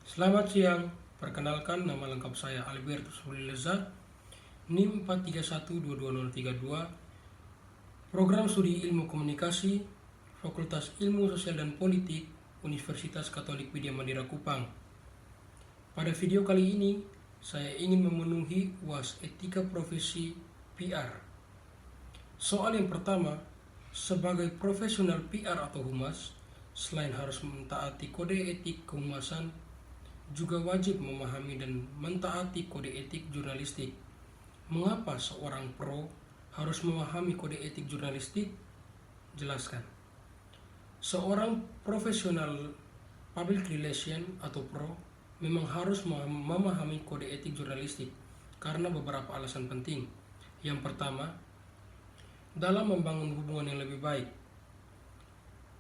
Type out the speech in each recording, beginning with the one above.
Selamat siang, perkenalkan nama lengkap saya Albertus Hulileza, NIM 431220032, Program Studi Ilmu Komunikasi, Fakultas Ilmu Sosial dan Politik, Universitas Katolik Widya Mandira Kupang. Pada video kali ini, saya ingin memenuhi UAS Etika Profesi PR. Soal yang pertama, sebagai profesional PR atau humas, selain harus mentaati kode etik kehumasan, juga wajib memahami dan mentaati kode etik jurnalistik. Mengapa seorang pro harus memahami kode etik jurnalistik? Jelaskan. Seorang profesional public relation atau pro memang harus memahami kode etik jurnalistik karena beberapa alasan penting. Yang pertama, dalam membangun hubungan yang lebih baik.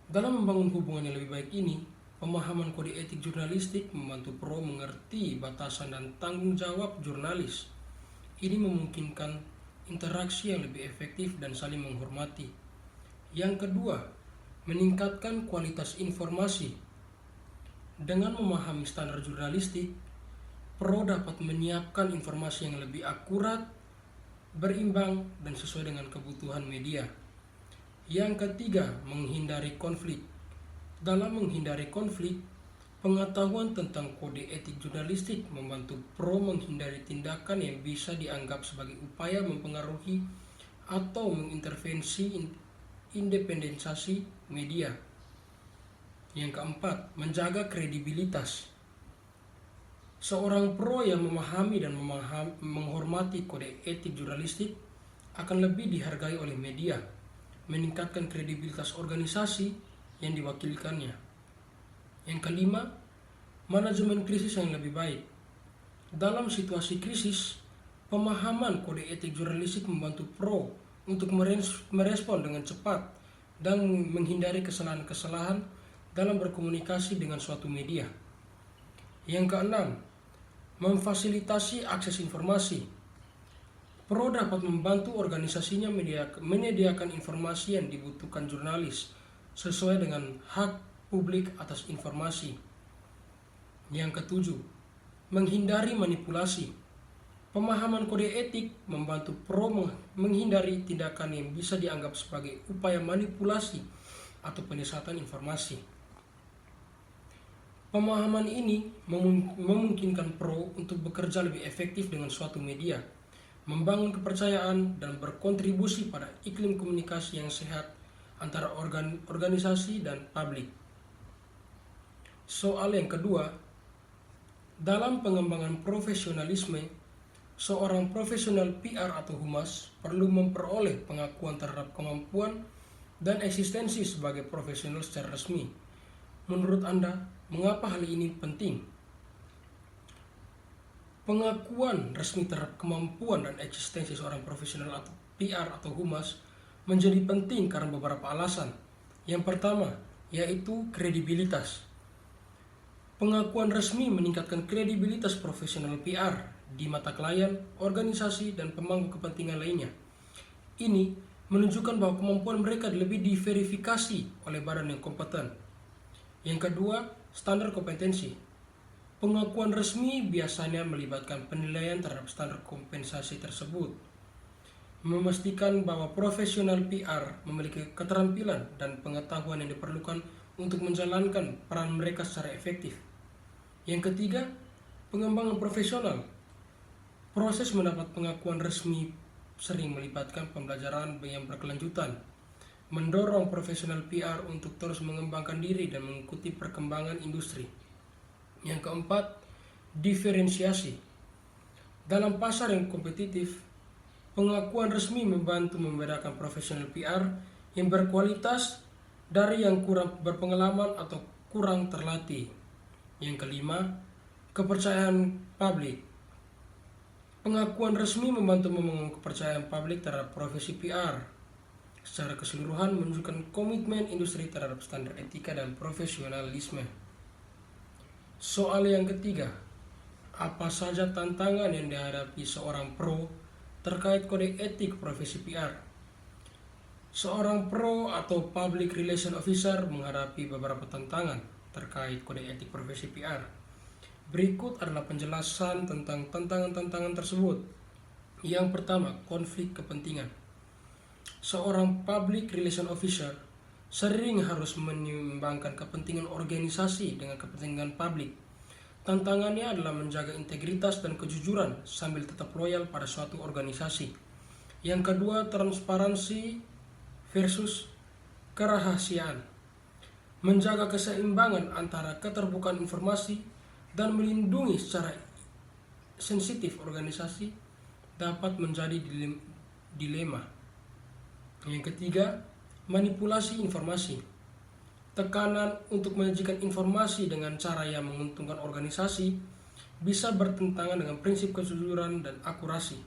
Dalam membangun hubungan yang lebih baik ini, pemahaman kode etik jurnalistik membantu pro mengerti batasan dan tanggung jawab jurnalis. Ini memungkinkan interaksi yang lebih efektif dan saling menghormati. Yang kedua, meningkatkan kualitas informasi. Dengan memahami standar jurnalistik, pro dapat menyiapkan informasi yang lebih akurat, berimbang, dan sesuai dengan kebutuhan media. Yang ketiga, menghindari konflik. Dalam menghindari konflik, pengetahuan tentang kode etik jurnalistik membantu pro menghindari tindakan yang bisa dianggap sebagai upaya mempengaruhi atau mengintervensi independensasi media. Yang keempat, menjaga kredibilitas. Seorang pro yang memahami dan menghormati kode etik jurnalistik akan lebih dihargai oleh media, meningkatkan kredibilitas organisasi yang diwakilkannya. Yang kelima, manajemen krisis yang lebih baik. Dalam situasi krisis, pemahaman kode etik jurnalistik membantu pro untuk merespon dengan cepat dan menghindari kesalahan-kesalahan dalam berkomunikasi dengan suatu media. Yang keenam, memfasilitasi akses informasi. Pro dapat membantu organisasinya menyediakan informasi yang dibutuhkan jurnalis sesuai dengan hak publik atas informasi. Yang ketujuh, menghindari manipulasi. Pemahaman kode etik membantu pro menghindari tindakan yang bisa dianggap sebagai upaya manipulasi atau penyesatan informasi. Pemahaman ini memungkinkan pro untuk bekerja lebih efektif dengan suatu media, membangun kepercayaan dan berkontribusi pada iklim komunikasi yang sehat antara organisasi dan publik. Soal yang kedua, dalam pengembangan profesionalisme, seorang profesional PR atau humas perlu memperoleh pengakuan terhadap kemampuan dan eksistensi sebagai profesional secara resmi. Menurut Anda, mengapa hal ini penting? Pengakuan resmi terhadap kemampuan dan eksistensi seorang profesional atau PR atau humas menjadi penting karena beberapa alasan. Yang pertama, yaitu kredibilitas. Pengakuan resmi meningkatkan kredibilitas profesional PR di mata klien, organisasi, dan pemangku kepentingan lainnya. Ini menunjukkan bahwa kemampuan mereka lebih diverifikasi oleh badan yang kompeten. Yang kedua, standar kompetensi. Pengakuan resmi biasanya melibatkan penilaian terhadap standar kompensasi tersebut, memastikan bahwa profesional PR memiliki keterampilan dan pengetahuan yang diperlukan untuk menjalankan peran mereka secara efektif. Yang ketiga, pengembangan profesional. Proses mendapat pengakuan resmi sering melibatkan pembelajaran yang berkelanjutan, mendorong profesional PR untuk terus mengembangkan diri dan mengikuti perkembangan industri. Yang keempat, diferensiasi. Dalam pasar yang kompetitif, pengakuan resmi membantu membedakan profesional PR yang berkualitas dari yang kurang berpengalaman atau kurang terlatih. Yang kelima, kepercayaan publik. Pengakuan resmi membantu membangun kepercayaan publik terhadap profesi PR. Secara keseluruhan menunjukkan komitmen industri terhadap standar etika dan profesionalisme. Soal yang ketiga, apa saja tantangan yang dihadapi seorang pro terkait kode etik profesi PR? Seorang pro atau public relation officer menghadapi beberapa tantangan terkait kode etik profesi PR. Berikut adalah penjelasan tentang tantangan-tantangan tersebut. Yang pertama, konflik kepentingan. Seorang public relation officer sering harus menyeimbangkan kepentingan organisasi dengan kepentingan publik. Tantangannya adalah menjaga integritas dan kejujuran sambil tetap loyal pada suatu organisasi. Yang kedua, transparansi versus kerahasiaan. Menjaga keseimbangan antara keterbukaan informasi dan melindungi secara sensitif organisasi dapat menjadi dilema. Yang ketiga, manipulasi informasi. Tekanan untuk menyajikan informasi dengan cara yang menguntungkan organisasi bisa bertentangan dengan prinsip kejujuran dan akurasi.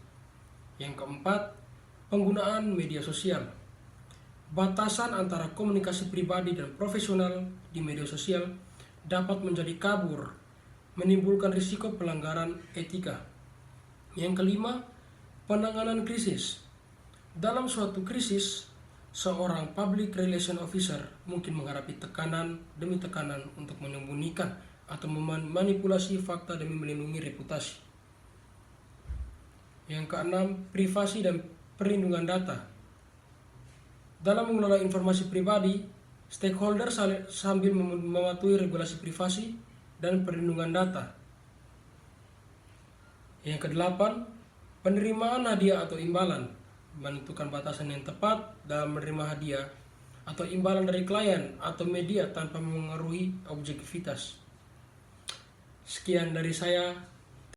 Yang keempat, penggunaan media sosial. Batasan antara komunikasi pribadi dan profesional di media sosial dapat menjadi kabur, menimbulkan risiko pelanggaran etika. Yang kelima, penanganan krisis. Dalam suatu krisis, seorang public relation officer mungkin menghadapi tekanan demi tekanan untuk menyembunyikan atau memanipulasi fakta demi melindungi reputasi. Yang keenam, privasi dan perlindungan data. Dalam mengelola informasi pribadi, stakeholder sambil mematuhi regulasi privasi dan perlindungan data. Yang kedelapan, penerimaan hadiah atau imbalan. Menentukan batasan yang tepat dalam menerima hadiah atau imbalan dari klien atau media tanpa mengaruhi objektivitas. Sekian dari saya.